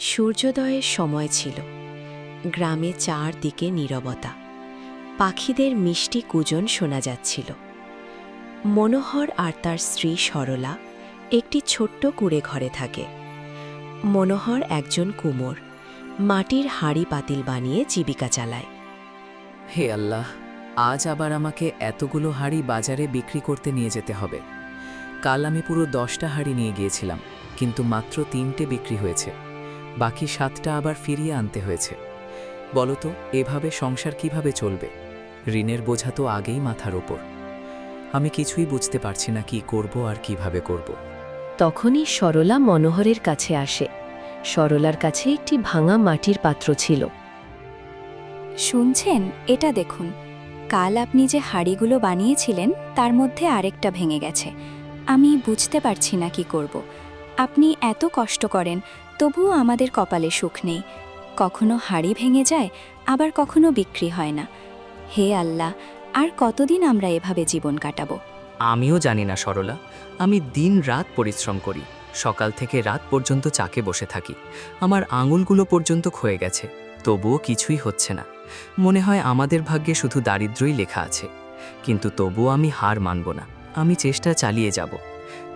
সূর্যোদয়ের সময় ছিল। গ্রামে চারদিকে নীরবতা। পাখিদের মিষ্টি কুজন শোনা যাচ্ছিল। মনোহর আর তার স্ত্রী সরলা একটি ছোট্ট কুঁড়ে ঘরে থাকে। মনোহর একজন কুমোর, মাটির হাঁড়ি পাতিল বানিয়ে জীবিকা চালায়। হে আল্লাহ, আজ আবার আমাকে এতগুলো হাঁড়ি বাজারে বিক্রি করতে নিয়ে যেতে হবে। কাল আমি পুরো 10টা হাঁড়ি নিয়ে গিয়েছিলাম, কিন্তু মাত্র 3টে বিক্রি হয়েছে। বাকি 7টা আবার ফিরিয়ে আনতে হয়েছে। বলো তো, এভাবে সংসার কিভাবে চলবে? ঋণের বোঝা তো আগেই মাথার ওপর। আমি কিছুই বুঝতে পারছি না কি করব আর কিভাবে করব। তখনই সরলা মনোহরের কাছে আসে। সরলার কাছে একটি ভাঙা মাটির পাত্র ছিল। শুনছেন, এটা দেখুন। কাল আপনি যে হাঁড়িগুলো বানিয়েছিলেন তার মধ্যে আরেকটা ভেঙে গেছে। আমি বুঝতে পারছি না কি করব। আপনি এত কষ্ট করেন, তবুও আমাদের কপালে সুখ নেই। কখনো হাঁড়ি ভেঙে যায়, আবার কখনো বিক্রি হয় না। হে আল্লাহ, আর কতদিন আমরা এভাবে জীবন কাটাবো? আমিও জানি না সরলা। আমি দিন রাত পরিশ্রম করি, সকাল থেকে রাত পর্যন্ত চাকে বসে থাকি। আমার আঙুলগুলো পর্যন্ত ক্ষয়ে গেছে, তবুও কিছুই হচ্ছে না। মনে হয় আমাদের ভাগ্যে শুধু দারিদ্র্যই লেখা আছে। কিন্তু তবুও আমি হার মানব না, আমি চেষ্টা চালিয়ে যাব।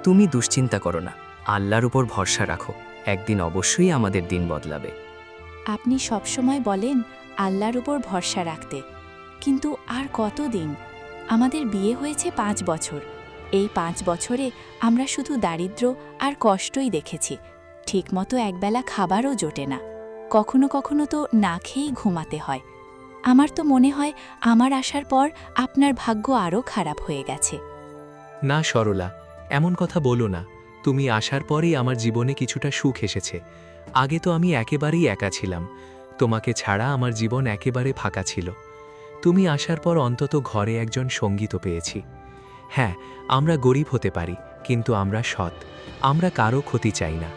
তুমি দুশ্চিন্তা করো না, আল্লাহর উপর ভরসা রাখো। একদিন অবশ্যই আমাদের দিন বদলাবে। আপনি সবসময় বলেন আল্লাহর উপর ভরসা রাখতে, কিন্তু আর কতদিন? আমাদের বিয়ে হয়েছে 5 বছর। এই 5 বছরে আমরা শুধু দারিদ্র্য আর কষ্টই দেখেছি। ঠিকমতো একবেলা খাবারও জোটে না। কখনো কখনো তো না খেয়েই ঘুমাতে হয়। আমার তো মনে হয় আমার আসার পর আপনার ভাগ্য আরও খারাপ হয়ে গেছে। না সরলা, এমন কথা বলো না। তুমি আসার পরেই আমার জীবনে কিছুটা সুখ এসেছে। আগে তো আমি একেবারেই একা ছিলাম। তোমাকে ছাড়া আমার জীবন একেবারে ফাঁকা ছিল। তুমি আসার পর অন্তত ঘরে একজন সঙ্গী তো পেয়েছি। হ্যাঁ, আমরা গরিব হতে পারি, কিন্তু আমরা সৎ। আমরা কারো ক্ষতি চাই না।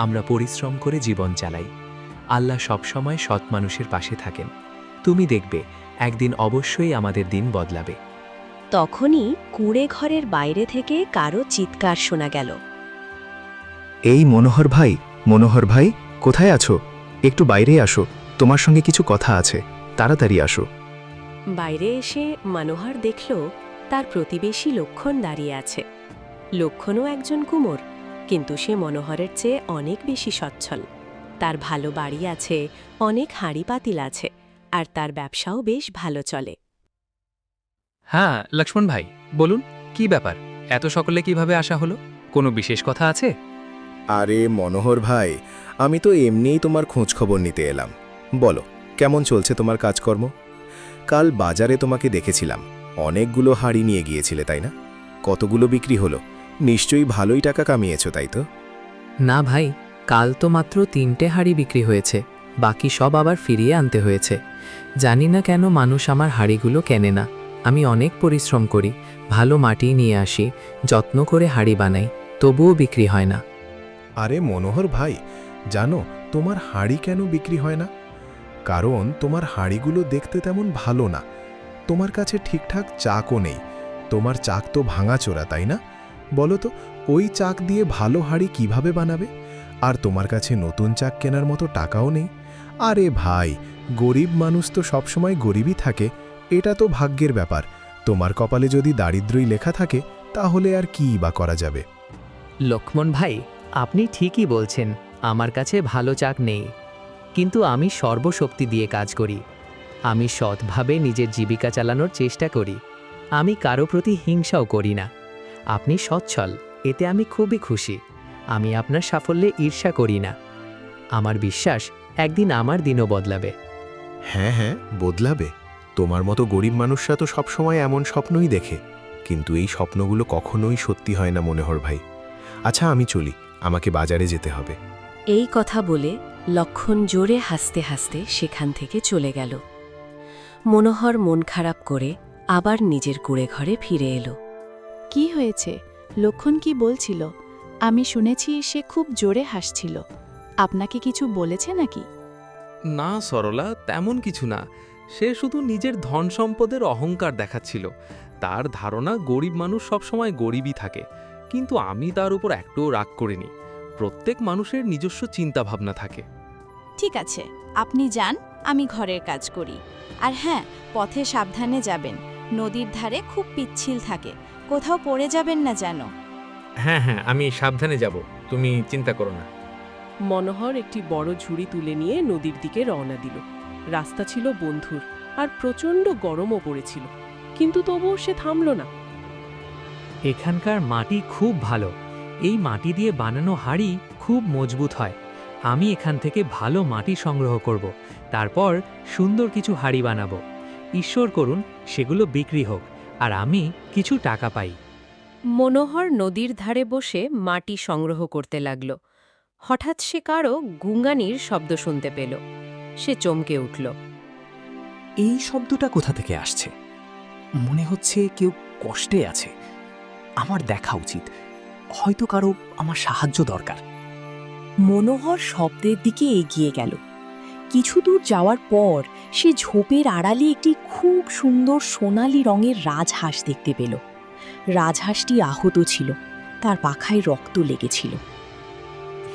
আমরা পরিশ্রম করে জীবন চালাই। আল্লাহ সবসময় সৎ মানুষের পাশে থাকেন। তুমি দেখবে, একদিন অবশ্যই আমাদের দিন বদলাবে। তখনই কুঁড়ে ঘরের বাইরে থেকে কারো চিৎকার শোনা গেল। এই মনোহর ভাই, মনোহর ভাই, কোথায় আছো? একটু বাইরে আসো, তোমার সঙ্গে কিছু কথা আছে, তাড়াতাড়ি আসো। বাইরে এসে মনোহর দেখল তার প্রতিবেশী লক্ষণ দাঁড়িয়ে আছে। লক্ষণও একজন কুমোর, কিন্তু সে মনোহরের চেয়ে অনেক বেশি সচ্ছল। তার ভালো বাড়ি আছে, অনেক হাঁড়ি পাতিল আছে, আর তার ব্যবসাও বেশ ভালো চলে। হ্যাঁ লক্ষ্মণ ভাই, বলুন কি ব্যাপার? এত সকলে কিভাবে আসা হলো? কোনো বিশেষ কথা আছে? আরে মনোহর ভাই, আমি তো এমনিই তোমার খোঁজ খবর নিতে এলাম। বলো, কেমন চলছে তোমার কাজকর্ম? কাল বাজারে তোমাকে দেখেছিলাম, অনেকগুলো হাঁড়ি নিয়ে গিয়েছিলে, তাই না? কতগুলো বিক্রি হলো? নিশ্চয়ই ভালোই টাকা কামিয়েছো, তাই তো? না ভাই, কাল তো মাত্র 3টে হাঁড়ি বিক্রি হয়েছে। বাকি সব আবার ফিরিয়ে আনতে হয়েছে। জানি না কেন মানুষ আমার হাঁড়িগুলো কেনে না। আমি অনেক পরিশ্রম করি, ভালো মাটি নিয়ে আসি, যত্ন করে হাঁড়ি বানাই, তবুও বিক্রি হয় না। আরে মনোহর ভাই, জানো তোমার হাঁড়ি কেন বিক্রি হয় না? কারণ তোমার হাঁড়িগুলো দেখতে তেমন ভালো না। তোমার কাছে ঠিকঠাক চাকও নেই। তোমার চাক তো ভাঙাচোরা, তাই না? বলো তো, ওই চাক দিয়ে ভালো হাঁড়ি কিভাবে বানাবে? আর তোমার কাছে নতুন চাক কেনার মতো টাকাও নেই। আরে ভাই, গরিব মানুষ তো সবসময় গরিবই থাকে, এটা তো ভাগ্যের ব্যাপার। তোমার কপালে যদি দারিদ্র্যই লেখা থাকে, তাহলে আর কী বা করা যাবে? লক্ষ্মণ ভাই, আপনি ঠিকই বলছেন, আমার কাছে ভালো চাক নেই, কিন্তু আমি সর্বশক্তি দিয়ে কাজ করি। আমি সৎভাবে নিজের জীবিকা চালানোর চেষ্টা করি। আমি কারো প্রতি হিংসাও করি না। আপনি সচ্ছল, এতে আমি খুবই খুশি। আমি আপনার সাফল্যে ঈর্ষা করি না। আমার বিশ্বাস, একদিন আমার দিনও বদলাবে। হ্যাঁ হ্যাঁ, বদলাবে। তোমার মতো গরিব মানুষরা তো সবসময় এমন স্বপ্নই দেখে, কিন্তু এই স্বপ্নগুলো কখনোই সত্যি হয় না মনোহর ভাই। আচ্ছা, আমি চলি, আমাকে বাজারে যেতে হবে। এই কথা বলে লক্ষণ জোরে হাসতে হাসতে সেখান থেকে চলে গেল। মনোহর মন খারাপ করে আবার নিজের কুঁড়ে ঘরে ফিরে এলো। কি হয়েছে? লক্ষণ কি বলছিল? আমি শুনেছি সে খুব জোরে হাসছিল। আপনাকে কিছু বলেছে নাকি? না সরলা, তেমন কিছু না। সে শুধু নিজের ধন সম্পদের অহংকার দেখাচ্ছিল। তার ধারণা গরিব মানুষ সবসময় গরিবই থাকে, কিন্তু আমি তার উপর একটুও রাগ করিনি। প্রত্যেক মানুষের নিজস্ব চিন্তাভাবনা থাকে। ঠিক আছে, আপনি যান, আমি ঘরের কাজ করি। আর হ্যাঁ, পথে সাবধানে যাবেন, নদীর ধারে খুব পিচ্ছিল থাকে, কোথাও পড়ে যাবেন না যেন। হ্যাঁ হ্যাঁ, আমি সাবধানে যাব, তুমি চিন্তা করো না। মনোহর একটি বড় ঝুড়ি তুলে নিয়ে নদীর দিকে রওনা দিল। রাস্তা ছিল বন্ধুর, আর প্রচণ্ড গরমও পড়েছিল, কিন্তু তবুও সে থামল না। এখানকার মাটি খুব ভালো, এই মাটি দিয়ে বানানো হাঁড়ি খুব মজবুত হয়। আমি এখান থেকে ভালো মাটি সংগ্রহ করব, তারপর সুন্দর কিছু হাঁড়ি বানাবো। ঈশ্বর করুন সেগুলো বিক্রি হোক, আর আমি কিছু টাকা পাই। মনোহর নদীর ধারে বসে মাটি সংগ্রহ করতে লাগল। হঠাৎ সে কারো গুঙ্গানির শব্দ শুনতে পেল। সে চমকে উঠল। এই শব্দটা কোথা থেকে আসছে? মনে হচ্ছে কেউ কষ্টে আছে। আমার দেখা উচিত, হয়তো কারো আমার সাহায্য দরকার। মনোহর শব্দের দিকে এগিয়ে গেল। কিছু দূর যাওয়ার পর সে ঝোপের আড়ালে একটি খুব সুন্দর সোনালি রঙের রাজহাঁস দেখতে পেল। রাজহাঁসটি আহত ছিল, তার পাখায় রক্ত লেগেছিল।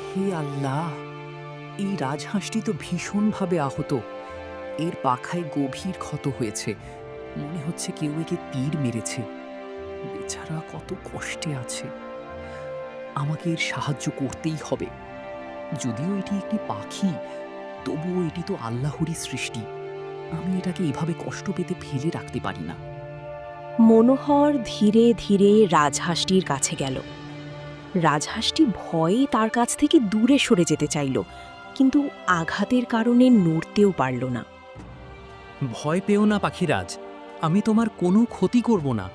হে আল্লাহ, এই রাজহাঁসটি তো ভীষণভাবে আহত। এর পাখায় গভীর ক্ষত হয়েছে, মনে হচ্ছে কেউ একে তীর মেরেছে। বেচারা কত কষ্টে আছে। আমাকে এর সাহায্য করতেই হবে। যদিও এটি একটি পাখি, তবুও এটি তো আল্লাহরই সৃষ্টি। আমি এটাকে এভাবে কষ্ট পেতে ফেলে রাখতে পারি না। মনোহর ধীরে ধীরে রাজহাঁসটির কাছে গেল। রাজহাঁসটি ভয়ে তার কাছ থেকে দূরে সরে যেতে চাইল, কিন্তু আঘাতের কারণে নড়তেও পারল না। ভয় পেও না পাখিরাজ, আমি তোমার কোনো ক্ষতি করব না।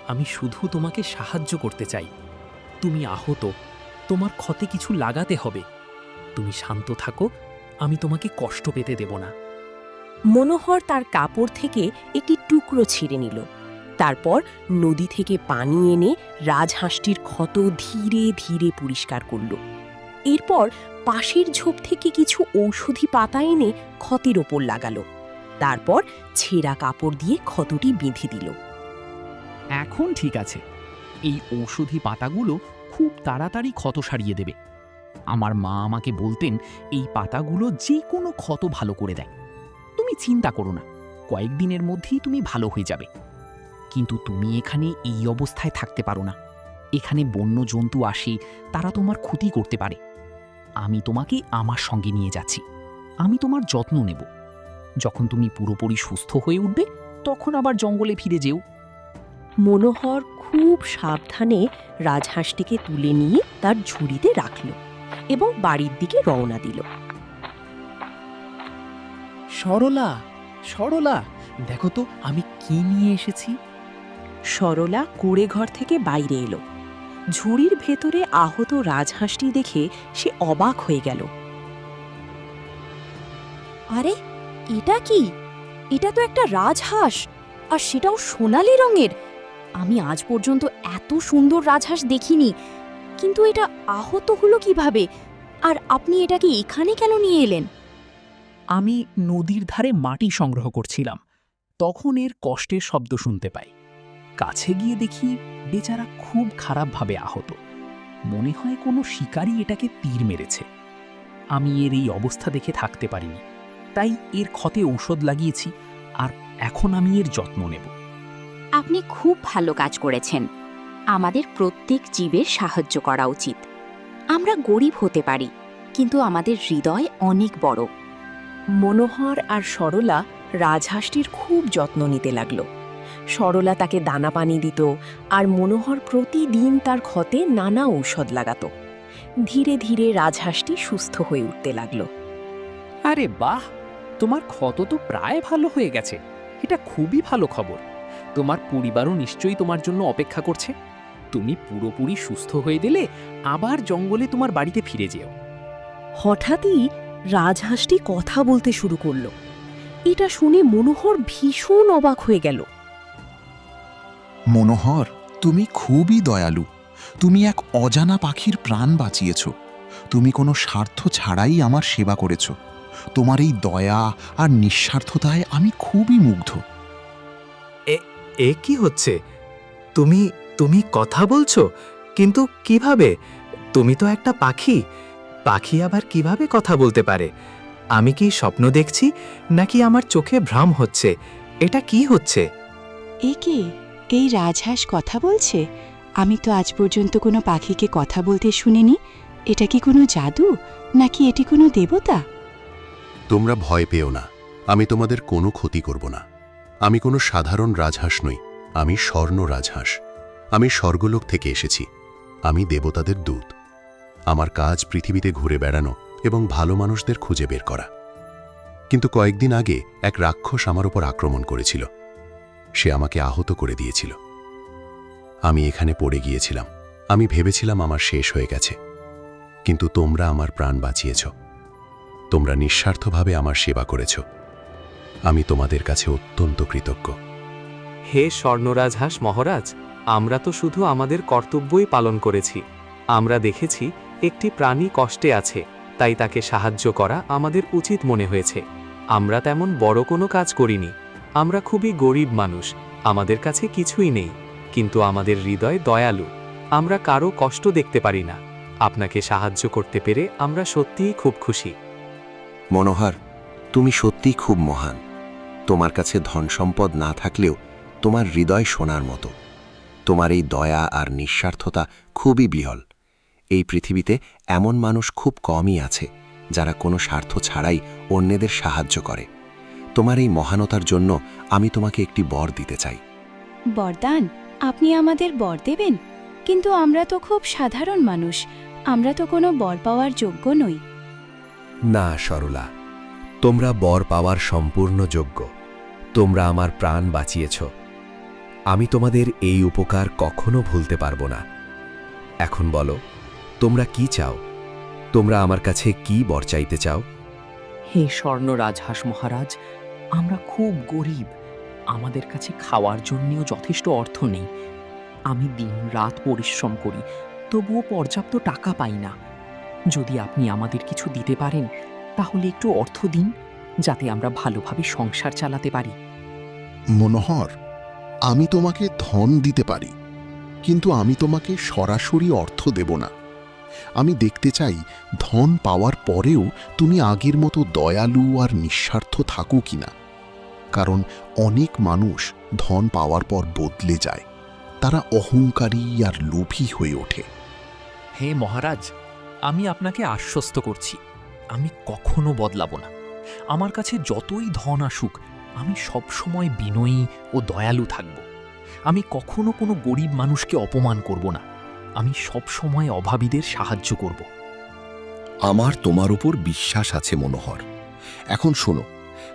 আমি শুধু তোমাকে সাহায্য করতে চাই। তুমি আহত, তোমার ক্ষতে কিছু লাগাতে হবে। তুমি শান্ত থাকো, আমি তোমাকে কষ্ট পেতে দেব না। মনোহর তার কাপড় থেকে একটি টুকরো ছিঁড়ে নিল। তারপর নদী থেকে পানি এনে রাজহাঁসটির ক্ষত ধীরে ধীরে পরিষ্কার করল। এরপর পাশের ঝোপ থেকে কিছু ঔষধি পাতা এনে ক্ষতের ওপর লাগালো। তারপর ছেঁড়া কাপড় দিয়ে ক্ষতটি বেঁধে দিল। এখন ঠিক আছে। এই ঔষধি পাতাগুলো খুব তাড়াতাড়ি ক্ষত সারিয়ে দেবে। আমার মা আমাকে বলতেন এই পাতাগুলো যে কোনো ক্ষত ভালো করে দেয়। তুমি চিন্তা করো না, কয়েকদিনের মধ্যেই তুমি ভালো হয়ে যাবে। কিন্তু তুমি এখানে এই অবস্থায় থাকতে পারো না। এখানে বন্য জন্তু আসে, তারা তোমার ক্ষতি করতে পারে। আমি তোমাকে আমার সঙ্গে নিয়ে যাচ্ছি। আমি তোমার যত্ন নেব। যখন তুমি পুরোপুরি সুস্থ হয়ে উঠবে, তখন আবার জঙ্গলে ফিরে যেও। মনোহর খুব সাবধানে রাজহাঁসটিকে তুলে নিয়ে তার ঝুড়িতে রাখল এবং বাড়ির দিকে রওনা দিল। সরলা, সরলা, দেখো তো আমি কি নিয়ে এসেছি। সরলা কুঁড়ে ঘর থেকে বাইরে এলো। ঝুড়ির ভেতরে আহত রাজহাঁসটি দেখে সে অবাক হয়ে গেল। আরে, এটা কি? এটা তো একটা রাজহাঁস, আর সেটাও সোনালি রঙের। আমি আজ পর্যন্ত এত সুন্দর রাজহাঁস দেখিনি, কিন্তু এটা আহত হলো কিভাবে? আর আপনি এটাকে এখানে কেন নিয়ে এলেন? আমি নদীর ধারে মাটি সংগ্রহ করছিলাম, তখন এর কষ্টের শব্দ শুনতে পাই। কাছে গিয়ে দেখি বেচারা খুব খারাপভাবে আহত। মনে হয় কোনো শিকারী এটাকে তীর মেরেছে। আমি এর এই অবস্থা দেখে থাকতে পারিনি, তাই এর ক্ষতে ঔষধ লাগিয়েছি, আর এখন আমি এর যত্ন নেব। আপনি খুব ভালো কাজ করেছেন। আমাদের প্রত্যেক জীবের সাহায্য করা উচিত। আমরা গরিব হতে পারি, কিন্তু আমাদের হৃদয় অনেক বড়। মনোহর আর সরলা রাজহাঁসটির খুব যত্ন নিতে লাগল। সরলা তাকে দানা পানি দিত, আর মনোহর প্রতিদিন তার ক্ষতে নানা ঔষধ লাগাত। ধীরে ধীরে রাজহাঁসটি সুস্থ হয়ে উঠতে লাগল। আরে বাহ, তোমার ক্ষত তো প্রায় ভালো হয়ে গেছে। এটা খুবই ভালো খবর। তোমার পরিবারও নিশ্চয়ই তোমার জন্য অপেক্ষা করছে। তুমি পুরোপুরি সুস্থ হয়ে গেলে আবার জঙ্গলে তোমার বাড়িতে ফিরে যেও। হঠাৎই রাজহাঁসটি কথা বলতে শুরু করল। এটা শুনে মনোহর ভীষণ অবাক হয়ে গেল। মনোহর, তুমি খুবই দয়ালু। তুমি এক অজানা পাখির প্রাণ বাঁচিয়েছ। তুমি কোনো স্বার্থ ছাড়াই আমার সেবা করেছ। তোমার এই দয়া আর নিঃস্বার্থতায় আমি খুবই মুগ্ধ। এ কি হচ্ছে? তুমি তুমি কথা বলছো, কিন্তু কিভাবে? তুমি তো একটা পাখি। পাখি আবার কিভাবে কথা বলতে পারে? আমি কি স্বপ্ন দেখছি নাকি আমার চোখে ভ্রম হচ্ছে? এটা কি হচ্ছে? এ কি, এই রাজহাঁস কথা বলছে? আমি তো আজ পর্যন্ত কোনো পাখিকে কথা বলতে শুনিনি। এটা কি কোনো জাদু, নাকি এটি কোনো দেবতা? তোমরা ভয় পেও না, আমি তোমাদের কোনো ক্ষতি করব না। আমি কোনো সাধারণ রাজহাঁস নই, আমি স্বর্ণ রাজহাঁস। আমি স্বর্গলোক থেকে এসেছি, আমি দেবতাদের দূত। আমার কাজ পৃথিবীতে ঘুরে বেড়ানো এবং ভালো মানুষদের খুঁজে বের করা। কিন্তু কয়েকদিন আগে এক রাক্ষস আমার উপর আক্রমণ করেছিল। সে আমাকে আহত করে দিয়েছিল। আমি এখানে পড়ে গিয়েছিলাম। আমি ভেবেছিলাম আমার শেষ হয়ে গেছে, কিন্তু তোমরা আমার প্রাণ বাঁচিয়েছ। তোমরা নিঃস্বার্থভাবে আমার সেবা করেছ। আমি তোমাদের কাছে অত্যন্ত কৃতজ্ঞ। হে স্বর্ণরাজহাঁস মহারাজ, আমরা তো শুধু আমাদের কর্তব্যই পালন করেছি। আমরা দেখেছি একটি প্রাণী কষ্টে আছে, তাই তাকে সাহায্য করা আমাদের উচিত মনে হয়েছে। আমরা তেমন বড় কোনো কাজ করিনি। আমরা খুবই গরিব মানুষ, আমাদের কাছে কিছুই নেই, কিন্তু আমাদের হৃদয় দয়ালু। আমরা কারো কষ্ট দেখতে পারি না। আপনাকে সাহায্য করতে পেরে আমরা সত্যিই খুব খুশি। মনোহর, তুমি সত্যিই খুব মহান। তোমার কাছে ধন সম্পদ না থাকলেও তোমার হৃদয় সোনার মতো। তোমার এই দয়া আর নিঃস্বার্থতা খুবই বিরল। এই পৃথিবীতে এমন মানুষ খুব কমই আছে যারা কোনো স্বার্থ ছাড়াই অন্যদের সাহায্য করে। তোমার এই মহানতার জন্য আমি তোমাকে একটি বর দিতে চাই। বরদান? আপনি আমাদের বর দেবেন? কিন্তু আমরা তো খুব সাধারণ মানুষ, আমরা তো কোনো বর পাওয়ার যোগ্য নই। না সরলা, তোমরা বর পাওয়ার সম্পূর্ণ যোগ্য। তোমরা আমার প্রাণ বাঁচিয়েছ। আমি তোমাদের এই উপকার কখনো ভুলতে পারবো না। এখন বলো, তোমরা কি চাও? তোমরা আমার কাছে কি বর চাইতে চাও? হে স্বর্ণ রাজহাঁস মহারাজ, আমরা খুব গরিব। আমাদের কাছে খাওয়ার জন্যও যথেষ্ট অর্থ নেই। আমি দিন রাত পরিশ্রম করি, তবুও পর্যাপ্ত টাকা পাই না। যদি আপনি আমাদের কিছু দিতে পারেন, তাহলে একটু অর্থ দিন, যাতে আমরা ভালোভাবে সংসার চালাতে পারি। মনোহর, আমি তোমাকে ধন দিতে পারি, কিন্তু আমি তোমাকে সরাসরি অর্থ দেব না। আমি দেখতে চাই ধন পাওয়ার পরেও তুমি আগের মতো দয়ালু আর নিঃস্বার্থ থাকো কিনা। কারণ অনেক মানুষ ধন পাওয়ার পর বদলে যায়। তারা অহংকারী আর লোভী হয়ে ওঠে। হে মহারাজ, আমি আপনাকে আশ্বস্ত করছি, আমি কখনো বদলাব না। আমার কাছে যতই ধন আসুক, আমি সবসময় বিনয়ী ও দয়ালু থাকব। আমি কখনো কোনো গরিব মানুষকে অপমান করব না। আমি সবসময় অভাবীদের সাহায্য করব। আমার তোমার উপর বিশ্বাস আছে মনোহর। এখন শোনো,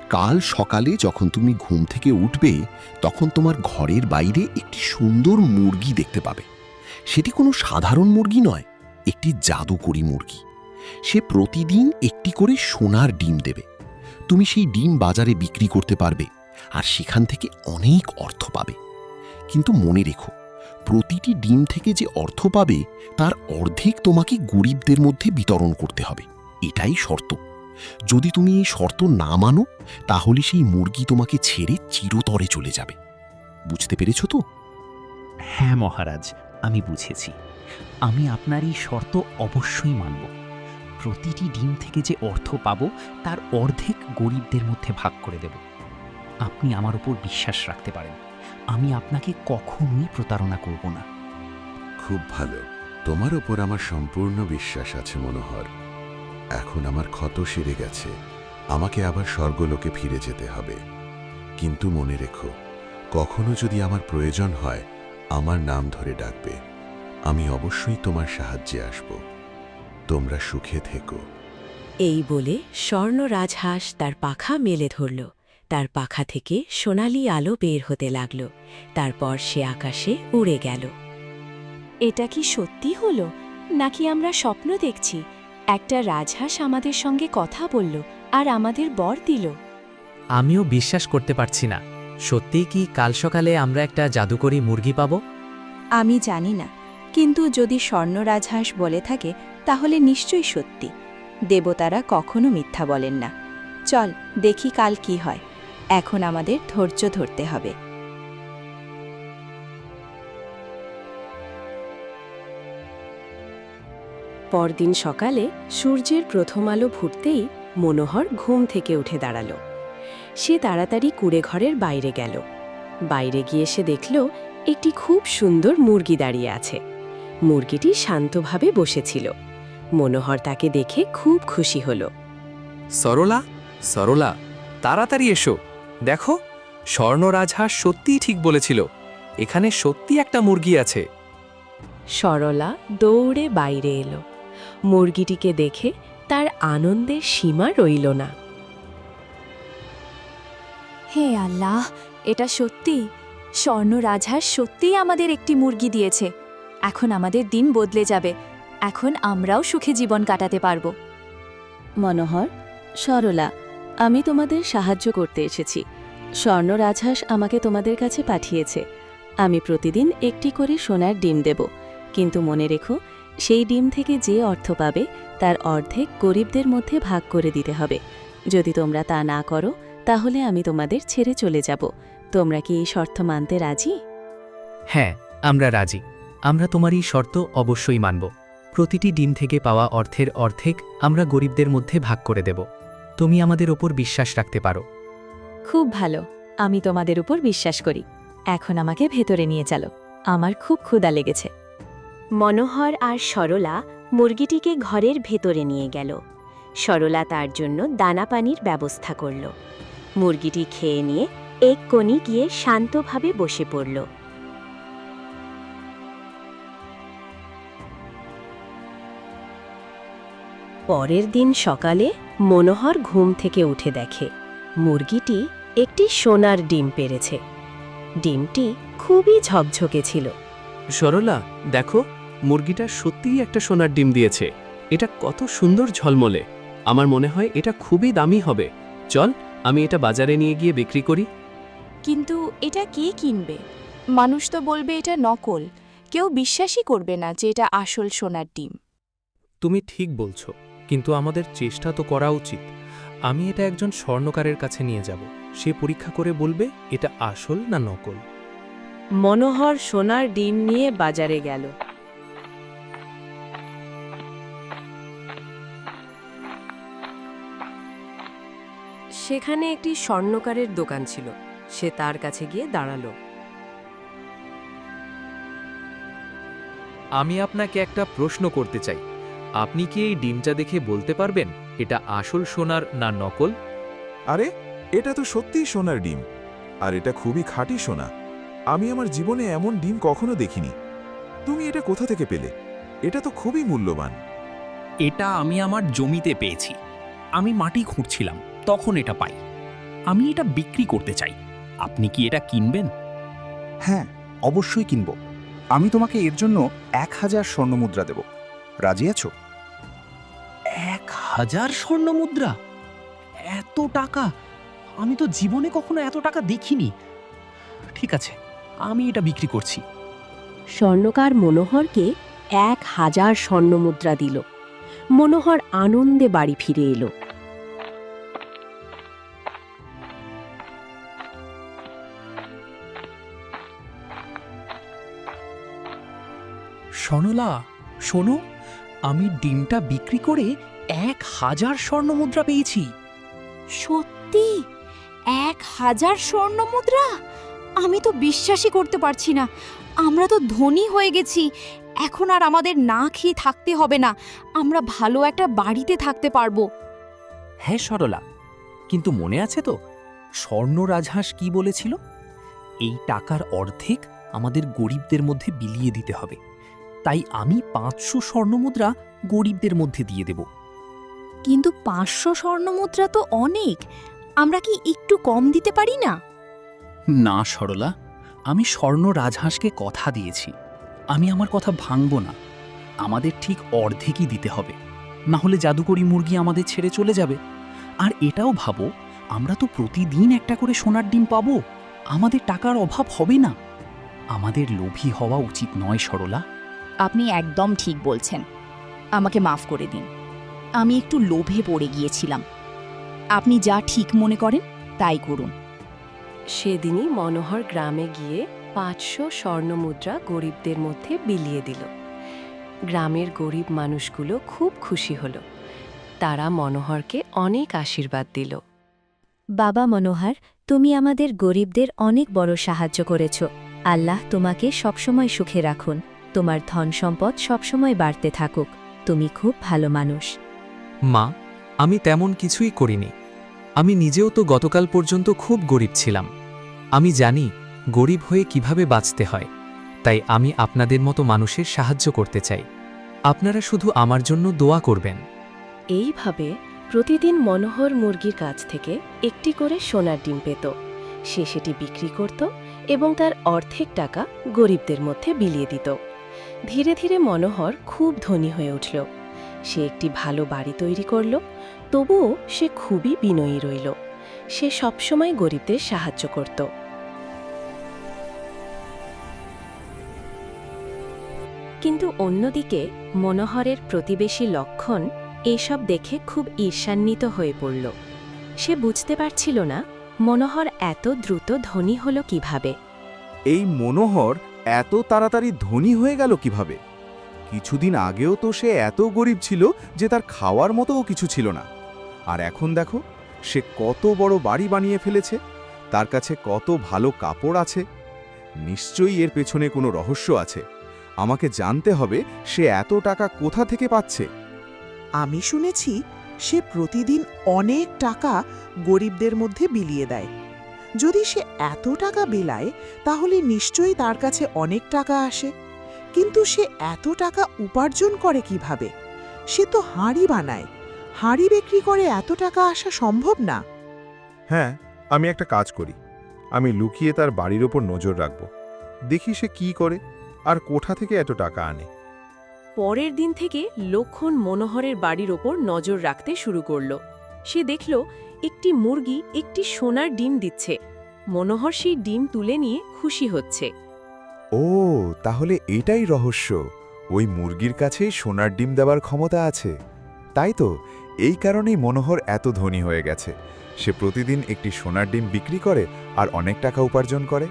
কাল সকালে যখন তুমি ঘুম থেকে উঠবে, তখন তোমার ঘরের বাইরে একটি সুন্দর মুরগি দেখতে পাবে। সেটি কোনো সাধারণ মুরগি নয়, একটি জাদুকরী মুরগি। সে প্রতিদিন একটি করে সোনার ডিম দেবে। তুমি সেই ডিম বাজারে বিক্রি করতে পারবে, আর সেখান থেকে অনেক অর্থ পাবে। কিন্তু মনে রেখো, প্রতিটি ডিম থেকে যে অর্থ পাবে তার অর্ধেক তোমাকে গরিবদের মধ্যে বিতরণ করতে হবে। এটাই শর্ত। যদি তুমি এই শর্ত না মানো, তাহলে সেই মুরগি তোমাকে ছেড়ে চিরতরে চলে যাবে। বুঝতে পেরেছ তো? হ্যাঁ মহারাজ, আমি বুঝেছি। আমি আপনার এই শর্ত অবশ্যই মানব। প্রতিটি ডিম থেকে যে অর্থ পাব, তার অর্ধেক গরিবদের মধ্যে ভাগ করে দেব। আপনি আমার উপর বিশ্বাস রাখতে পারেন। আমি আপনাকে কখনোই প্রতারণা করব না। খুব ভালো, তোমার ওপর আমার সম্পূর্ণ বিশ্বাস আছে মনোহর। এখন আমার ক্ষত সেরে গেছে, আমাকে আবার স্বর্গলোকে ফিরে যেতে হবে। কিন্তু মনে রেখো, কখনো যদি আমার প্রয়োজন হয়, আমার নাম ধরে ডাকবে। আমি অবশ্যই তোমার সাহায্যে আসব। তোমরা সুখে থেকো। এই বলে স্বর্ণ রাজহাঁস তার পাখা মেলে ধরল। তার পাখা থেকে সোনালি আলো বের হতে লাগল। তারপর সে আকাশে উড়ে গেল। এটা কি সত্যি হলো, নাকি আমরা স্বপ্ন দেখছি? একটা রাজহাঁস আমাদের সঙ্গে কথা বলল আর আমাদের বর দিল। আমিও বিশ্বাস করতে পারছি না। সত্যিই কি কাল সকালে আমরা একটা জাদুকরী মুরগি পাব? আমি জানি না, কিন্তু যদি স্বর্ণ রাজহাঁস বলে থাকে, তাহলে নিশ্চয়ই সত্যি। দেবতারা কখনো মিথ্যা বলেন না। চল দেখি কাল কি হয়। এখন আমাদের ধৈর্য ধরতে হবে। পরদিন সকালে সূর্যের প্রথম আলো ফুটতেই মনোহর ঘুম থেকে উঠে দাঁড়াল। সে তাড়াতাড়ি কুঁড়েঘরের বাইরে গেল। বাইরে গিয়ে সে দেখল একটি খুব সুন্দর মুরগি দাঁড়িয়ে আছে। মুরগিটি শান্তভাবে বসেছিল। মনোহর তাকে দেখে খুব খুশি হল। সরলা, সরলা, তাড়াতাড়ি এসো। দেখো, স্বর্ণ রাজহাঁস সত্যিই ঠিক বলেছিল, এখানে সত্যি একটা মুরগি আছে। সরলা দৌড়ে বাইরে এলো। মুরগিটিকে দেখে তার আনন্দের সীমা রইল না। হে আল্লাহ, এটা সত্যি, স্বর্ণ রাজহাঁস সত্যিই আমাদের একটি মুরগি দিয়েছে। এখন আমাদের দিন বদলে যাবে, এখন আমরাও সুখে জীবন কাটাতে পারব। মনোহর, সরলা, আমি তোমাদের সাহায্য করতে এসেছি। স্বর্ণ রাজহাঁস আমাকে তোমাদের কাছে পাঠিয়েছে। আমি প্রতিদিন একটি করে সোনার ডিম দেব, কিন্তু মনে রেখো, সেই ডিম থেকে যে অর্থ পাবে তার অর্ধেক গরিবদের মধ্যে ভাগ করে দিতে হবে। যদি তোমরা তা না করো তাহলে আমি তোমাদের ছেড়ে চলে যাব। তোমরা কি এই শর্ত মানতে রাজি? হ্যাঁ, আমরা রাজি। আমরা তোমার এই শর্ত অবশ্যই মানব। প্রতিটি ডিম থেকে পাওয়া অর্থের অর্ধেক আমরা গরিবদের মধ্যে ভাগ করে দেব। তুমি আমাদের ওপর বিশ্বাস রাখতে পারো। খুব ভালো, আমি তোমাদের উপর বিশ্বাস করি। এখন আমাকে ভেতরে নিয়ে চলো, আমার খুব ক্ষুধা লেগেছে। মনোহর আর সরলা মুরগিটিকে ঘরের ভেতরে নিয়ে গেল। সরলা তার জন্য দানা পানির ব্যবস্থা করল। মুরগিটি খেয়ে নিয়ে এক কোণে গিয়ে শান্তভাবে বসে পড়ল। পরের দিন সকালে মনোহর ঘুম থেকে উঠে দেখে মুরগিটি একটি সোনার ডিম পেড়েছে। ডিমটি খুবই ঝকঝকে ছিল। সরলা, দেখো, মুরগিটা সত্যিই একটা সোনার ডিম দিয়েছে। এটা কত সুন্দর ঝলমলে। আমার মনে হয় এটা খুবই দামি হবে। চল, আমি এটা বাজারে নিয়ে গিয়ে বিক্রি করি। কিন্তু এটা কে কিনবে? মানুষ তো বলবে এটা নকল। কেউ বিশ্বাসই করবে না যে এটা আসল সোনার ডিম। তুমি ঠিক বলছো, কিন্তু আমাদের চেষ্টা তো করা উচিত। আমি এটা একজন স্বর্ণকারের কাছে নিয়ে যাব, সে পরীক্ষা করে বলবে এটা আসল না নকল। মনোহর সোনার ডিম নিয়ে বাজারে গেল। সেখানে একটি স্বর্ণকারের দোকান ছিল। সে তার কাছে গিয়ে দাঁড়ালো। আমি আপনাকে একটা প্রশ্ন করতে চাই। আপনি কি এই ডিমটা দেখে বলতে পারবেন এটা আসল সোনার না নকল? আরে, এটা তো সত্যিই সোনার ডিম, আর এটা খুবই খাঁটি সোনা। আমি আমার জীবনে এমন ডিম কখনো দেখিনি। তুমি এটা কোথা থেকে পেলে? এটা তো খুবই মূল্যবান। এটা আমি আমার জমিতে পেয়েছি। আমি মাটি খুঁড়ছিলাম, তখন এটা পাই। আমি এটা বিক্রি করতে চাই। আপনি কি এটা কিনবেন? হ্যাঁ, অবশ্যই কিনব। আমি তোমাকে এর জন্য 1000 স্বর্ণমুদ্রা দেব। রাজি আছো? 1000 স্বর্ণমুদ্রা? এত টাকা? আমি তো জীবনে কখনো এত টাকা দেখিনি। ঠিক আছে, আমি এটা বিক্রি করছি। স্বর্ণকার মনোহরকে 1000 স্বর্ণমুদ্রা দিল। মনোহর আনন্দে বাড়ি ফিরে এলো। স্বর্ণলা, শোনো, আমি ডিমটা বিক্রি করে 1000 স্বর্ণমুদ্রা পেয়েছি। সত্যি 1000 স্বর্ণমুদ্রা? আমি তো বিশ্বাসই করতে পারছি না। আমরা তো ধনী হয়ে গেছি। এখন আর আমাদের না খেয়ে থাকতে হবে না। আমরা ভালো একটা বাড়িতে থাকতে পারবো। হ্যাঁ সরলা, কিন্তু মনে আছে তো স্বর্ণ রাজহাঁস কি বলেছিল? এই টাকার অর্ধেক আমাদের গরিবদের মধ্যে বিলিয়ে দিতে হবে। তাই আমি 500 স্বর্ণমুদ্রা গরিবদের মধ্যে দিয়ে দেব। কিন্তু 500 স্বর্ণমুদ্রা তো অনেক। আমরা কি একটু কম দিতে পারি না? না সরলা, আমি স্বর্ণ রাজহাঁসকে কথা দিয়েছি। আমি আমার কথা ভাঙব না। আমাদের ঠিক অর্ধেকই দিতে হবে, না হলে জাদুকরি মুরগি আমাদের ছেড়ে চলে যাবে। আর এটাও ভাবো, আমরা তো প্রতিদিন একটা করে সোনার ডিম পাবো। আমাদের টাকার অভাব হবে না। আমাদের লোভী হওয়া উচিত নয় সরলা। আপনি একদম ঠিক বলছেন। আমাকে মাফ করে দিন। আমি একটু লোভে পড়ে গিয়েছিলাম। আপনি যা ঠিক মনে করেন তাই করুন। সেদিনই মনোহর গ্রামে গিয়ে 500 স্বর্ণমুদ্রা গরিবদের মধ্যে বিলিয়ে দিল। গ্রামের গরিব মানুষগুলো খুব খুশি হল। তারা মনোহরকে অনেক আশীর্বাদ দিল। বাবা মনোহর, তুমি আমাদের গরিবদের অনেক বড় সাহায্য করেছ। আল্লাহ তোমাকে সবসময় সুখে রাখুন, তোমার ধন সম্পদ সবসময় বাড়তে থাকুক। তুমি খুব ভালো মানুষ। মা, আমি তেমন কিছুই করিনি। আমি নিজেও তো গতকাল পর্যন্ত খুব গরিব ছিলাম। আমি জানি গরিব হয়ে কিভাবে বাঁচতে হয়, তাই আমি আপনাদের মতো মানুষের সাহায্য করতে চাই। আপনারা শুধু আমার জন্য দোয়া করবেন। এইভাবে প্রতিদিন মনোহর মুরগির কাছ থেকে একটি করে সোনার ডিম পেত। সে সেটি বিক্রি করত এবং তার অর্ধেক টাকা গরিবদের মধ্যে বিলিয়ে দিত। ধীরে ধীরে মনোহর খুব ধনী হয়ে উঠল। সে একটি ভালো বাড়ি তৈরি করল, তবুও সে খুবই বিনয়ী রইল। সে সবসময় গরিবদের সাহায্য করত। কিন্তু অন্যদিকে মনোহরের প্রতিবেশী লক্ষণ এসব দেখে খুব ঈর্ষান্বিত হয়ে পড়ল। সে বুঝতে পারছিল না মনোহর এত দ্রুত ধনী হল কিভাবে। এই মনোহর এত তাড়াতাড়ি ধনী হয়ে গেল কিভাবে? কিছুদিন আগেও তো সে এত গরিব ছিল যে তার খাওয়ার মতোও কিছু ছিল না। আর এখন দেখো, সে কত বড় বাড়ি বানিয়ে ফেলেছে, তার কাছে কত ভালো কাপড় আছে। নিশ্চয়ই এর পেছনে কোনো রহস্য আছে। আমাকে জানতে হবে সে এত টাকা কোথা থেকে পাচ্ছে। আমি শুনেছি সে প্রতিদিন অনেক টাকা গরিবদের মধ্যে বিলিয়ে দেয়। যদি সে এত টাকা বিলায়, তাহলে নিশ্চয়ই তার কাছে অনেক টাকা আসে। কিন্তু সে এত টাকা উপার্জন করে কিভাবে? সে তো হাঁড়ি বানায়। হাঁড়ি বিক্রি করে এত টাকা আসা সম্ভব না। হ্যাঁ, আমি একটা কাজ করি। আমি লুকিয়ে তার বাড়ির ওপর নজর রাখব, দেখি সে কি করে আর কোথা থেকে এত টাকা আনে। পরের দিন থেকে লক্ষণ মনোহরের বাড়ির ওপর নজর রাখতে শুরু করল। সে দেখল একটি মুরগি একটি সোনার ডিম দিচ্ছে। মনোহর সেই ডিম তুলে নিয়ে খুশি হচ্ছে। ও, তাহলে এটাই রহস্য। ওই মুরগির কাছেই সোনার ডিম দেওয়ার ক্ষমতা আছে। তাই তো, এই কারণেই মনোহর এত ধনী হয়ে গেছে। সে প্রতিদিন একটি সোনার ডিম বিক্রি করে আর অনেক টাকা উপার্জন করে।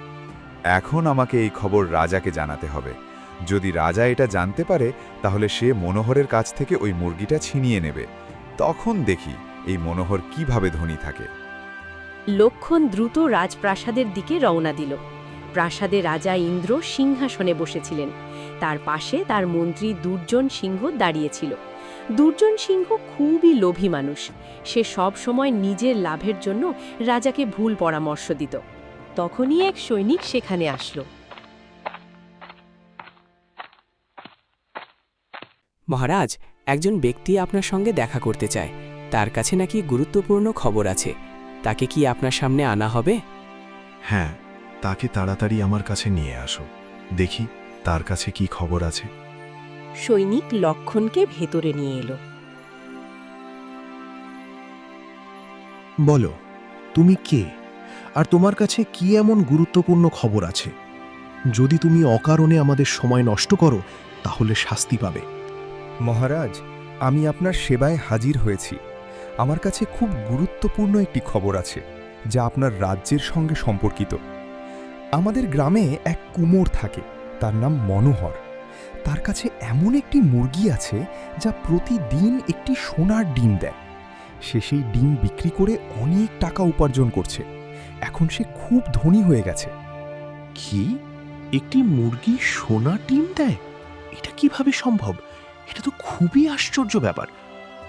এখন আমাকে এই খবর রাজাকে জানাতে হবে। যদি রাজা এটা জানতে পারে, তাহলে সে মনোহরের কাছ থেকে ওই মুরগিটা ছিনিয়ে নেবে। তখন দেখি এই মনোহর কিভাবে ধনী থাকে। লক্ষণ দ্রুত রাজপ্রাসাদের দিকে রওনা দিল। প্রাসাদে রাজা ইন্দ্র সিংহাসনে বসেছিলেন। তার পাশে তার মন্ত্রী দুর্জন সিংহ দাঁড়িয়েছিল। দুর্জন সিংহ খুবই লোভী মানুষ। সে সব সময় নিজের লাভের জন্য রাজাকে ভুল পরামর্শ দিত। তখনই এক সৈনিক সেখানে আসলো। মহারাজ, একজন ব্যক্তি আপনার সঙ্গে দেখা করতে চায়। তার কাছে নাকি গুরুত্বপূর্ণ খবর আছে। তাকে কি আপনার সামনে আনা হবে? হ্যাঁ, তাকে তাড়াতাড়ি আমার কাছে নিয়ে আসো, দেখি তার কাছে কি খবর আছে। সৈনিক লক্ষণকে ভেতরে নিয়ে এলো। বলো, তুমি কে আর তোমার কাছে কি এমন গুরুত্বপূর্ণ খবর আছে? যদি তুমি অকারণে আমাদের সময় নষ্ট করো, তাহলে শাস্তি পাবে। মহারাজ, আমি আপনার সেবায় হাজির হয়েছি। আমার কাছে খুব গুরুত্বপূর্ণ একটি খবর আছে, যা আপনার রাজ্যের সঙ্গে সম্পর্কিত। আমাদের গ্রামে এক কুমোর থাকে, তার নাম মনোহর। তার কাছে এমন একটি মুরগি আছে যা প্রতিদিন একটি সোনার ডিম দেয়। সে সেই ডিম বিক্রি করে অনেক টাকা উপার্জন করছে। এখন সে খুব ধনী হয়ে গেছে। কি? একটি মুরগি সোনার ডিম দেয়? এটা কিভাবে সম্ভব? এটা তো খুবই আশ্চর্য ব্যাপার।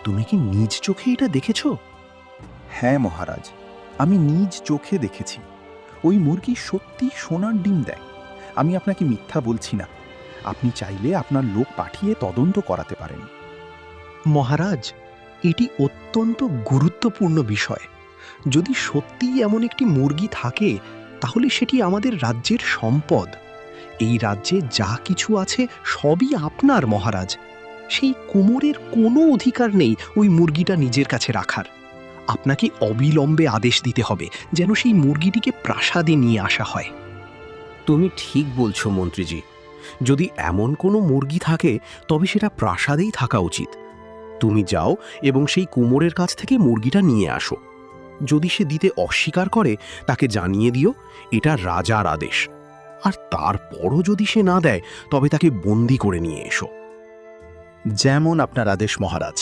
তুমি কি নিজ চোখে এটা দেখেছ? হ্যাঁ মহারাজ, আমি নিজ চোখে দেখেছি। ওই মুরগি সত্যি সোনার ডিম দেয়। আমি আপনাকে মিথ্যা বলছি না। আপনি চাইলে আপনার লোক পাঠিয়ে তদন্ত করাতে পারেন। মহারাজ, এটি অত্যন্ত গুরুত্বপূর্ণ বিষয়। যদি সত্যিই এমন একটি মুরগি থাকে, তাহলে সেটি আমাদের রাজ্যের সম্পদ। এই রাজ্যে যা কিছু আছে সবই আপনার মহারাজ। সেই কুমোরের কোনো অধিকার নেই ওই মুরগিটা নিজের কাছে রাখার। আপনাকে অবিলম্বে আদেশ দিতে হবে যেন সেই মুরগিটিকে প্রাসাদে নিয়ে আসা হয়। তুমি ঠিক বলছো মন্ত্রীজি। যদি এমন কোনো মুরগি থাকে, তবে সেটা প্রাসাদেই থাকা উচিত। তুমি যাও এবং সেই কুমোরের কাছ থেকে মুরগিটা নিয়ে আসো। যদি সে দিতে অস্বীকার করে, তাকে জানিয়ে দিও এটা রাজার আদেশ। আর তারপরও যদি সে না দেয়, তবে তাকে বন্দি করে নিয়ে এসো। যেমন আপনার আদেশ মহারাজ।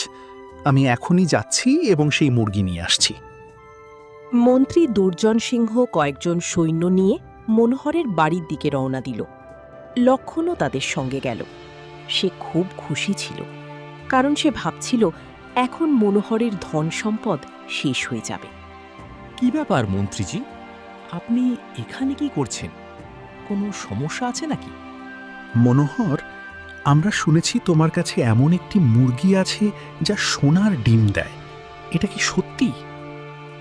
আমি এখনই যাচ্ছি এবং সেই মুরগি নিয়ে আসছি। মন্ত্রী দুর্জন সিংহ কয়েকজন সৈন্য নিয়ে মনোহরের বাড়ির দিকে রওনা দিল। লক্ষণও তাদের সঙ্গে গেল। সে খুব খুশি ছিল, কারণ সে ভাবছিল এখন মনোহরের ধন সম্পদ শেষ হয়ে যাবে। কি ব্যাপার মন্ত্রীজি, আপনি এখানে কি করছেন? কোনো সমস্যা আছে নাকি? মনোহর, আমরা শুনেছি তোমার কাছে এমন একটি মুরগি আছে যা সোনার ডিম দেয়। এটা কি সত্যি?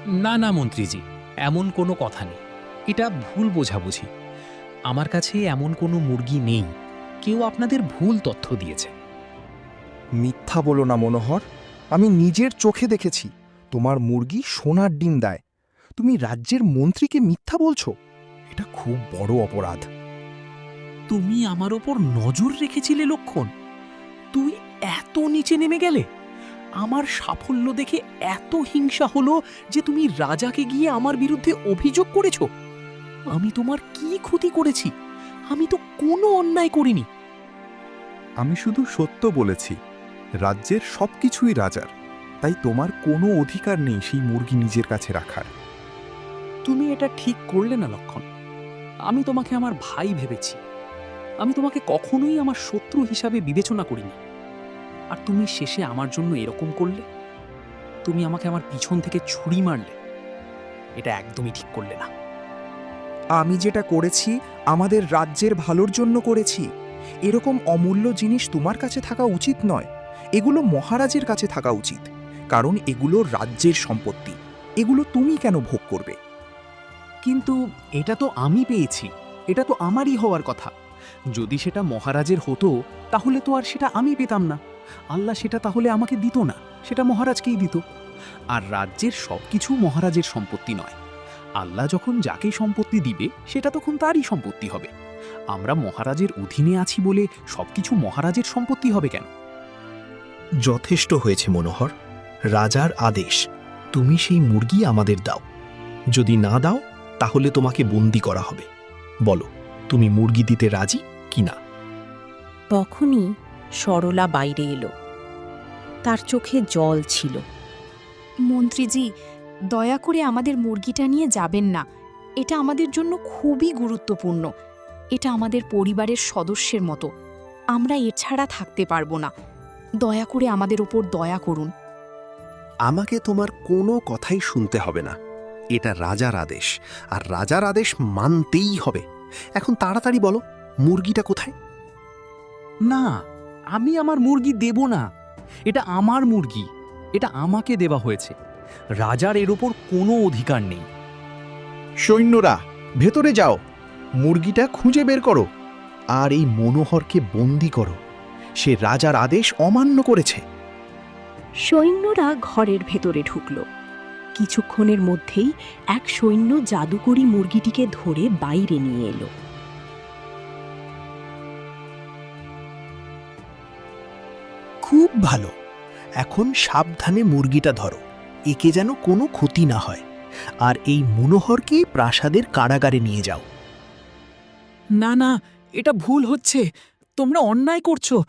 না না মন্ত্রীজি, এমন কোনো কথা নেই। এটা ভুল বোঝাবুঝি। আমার কাছে এমন কোনো মুরগি নেই। কেউ আপনাদের ভুল তথ্য দিয়েছে। মিথ্যা বলো না মনোহর, আমি নিজের চোখে দেখেছি তোমার মুরগি সোনার ডিম দেয়। তুমি রাজ্যের মন্ত্রীকে মিথ্যা বলছো? এটা খুব বড় অপরাধ। তুমি আমার ওপর নজর রেখেছিলে লক্ষণ? তুই এত নিচে নেমে গেলে? আমার সাফল্য দেখে এত হিংসা হলো যে তুমি রাজাকে গিয়ে আমার বিরুদ্ধে অভিযোগ করেছ? আমি তোমার কি ক্ষতি করেছি? আমি তো কোনো অন্যায় করিনি। আমি শুধু সত্য বলেছি। রাজ্যের সবকিছুই রাজার, তাই তোমার কোনো অধিকার নেই সেই মুরগি নিজের কাছে রাখার। তুমি এটা ঠিক করলে না লক্ষণ। আমি তোমাকে আমার ভাই ভেবেছি। আমি তোমাকে কখনোই আমার শত্রু হিসাবে বিবেচনা করিনি। আর তুমি শেষে আমার জন্য এরকম করলে। তুমি আমাকে আমার পিছন থেকে ছুরি মারলে। এটা একদমই ঠিক করলে না। আমি যেটা করেছি আমাদের রাজ্যের ভালোর জন্য করেছি। এরকম অমূল্য জিনিস তোমার কাছে থাকা উচিত নয়। এগুলো মহারাজের কাছে থাকা উচিত, কারণ এগুলো রাজ্যের সম্পত্তি। এগুলো তুমি কেন ভোগ করবে? কিন্তু এটা তো আমি পেয়েছি। এটা তো আমারই হওয়ার কথা। যদি সেটা মহারাজের হতো তাহলে তো আর সেটা আমি পেতাম না। আল্লাহ সেটা তাহলে আমাকে দিত না, সেটা মহারাজকেই দিত। আর রাজ্যের সবকিছু মহারাজের সম্পত্তি নয়। আল্লাহ যখন যাকে সম্পত্তি দিবে সেটা তখন তারই সম্পত্তি হবে। আমরা মহারাজের অধীনে আছি বলে সবকিছু মহারাজের সম্পত্তি হবে কেন? যথেষ্ট হয়েছে মনোহর। রাজার আদেশ, তুমি সেই মুরগি আমাদের দাও। যদি না দাও তাহলে তোমাকে বন্দি করা হবে। বলো, তুমি মুরগি দিতে রাজি কিনা? তখনই সরলা বাইরে এলো। তার চোখে জল ছিল। মন্ত্রীজি, দয়া করে আমাদের মুরগিটা নিয়ে যাবেন না। এটা আমাদের জন্য খুবই গুরুত্বপূর্ণ। এটা আমাদের পরিবারের সদস্যের মতো। আমরা এছাড়া থাকতে পারবো না। দয়া করে আমাদের ওপর দয়া করুন। আমাকে তোমার কোনো কথাই শুনতে হবে না। এটা রাজার আদেশ, আর রাজার আদেশ মানতেই হবে। এখন তাড়াতাড়ি বলো, মুরগিটা কোথায়? না, আমি আমার মুরগি দেব না। এটা আমার মুরগি। এটা আমাকে দেওয়া হয়েছে। রাজার এর ওপর কোনো অধিকার নেই। সৈন্যরা, ভেতরে যাও, মুরগিটা খুঁজে বের করো, আর এই মনোহরকে বন্দি করো। সে রাজার আদেশ অমান্য করেছে। সৈন্যরা ঘরের ভেতরে ঢুকল। কিছুক্ষণের মধ্যেই এক সৈন্য জাদুকরি মুরগিটিকে ধরে বাইরে নিয়ে এলো। খুব ভালো। এখন সাবধানে মুরগিটা ধরো, একে যেন কোনো ক্ষতি না হয়। আর এই মনোহরকে প্রাসাদের কারাগারে নিয়ে যাও। না না, এটা ভুল হচ্ছে। তোমরা অন্যায় করছো।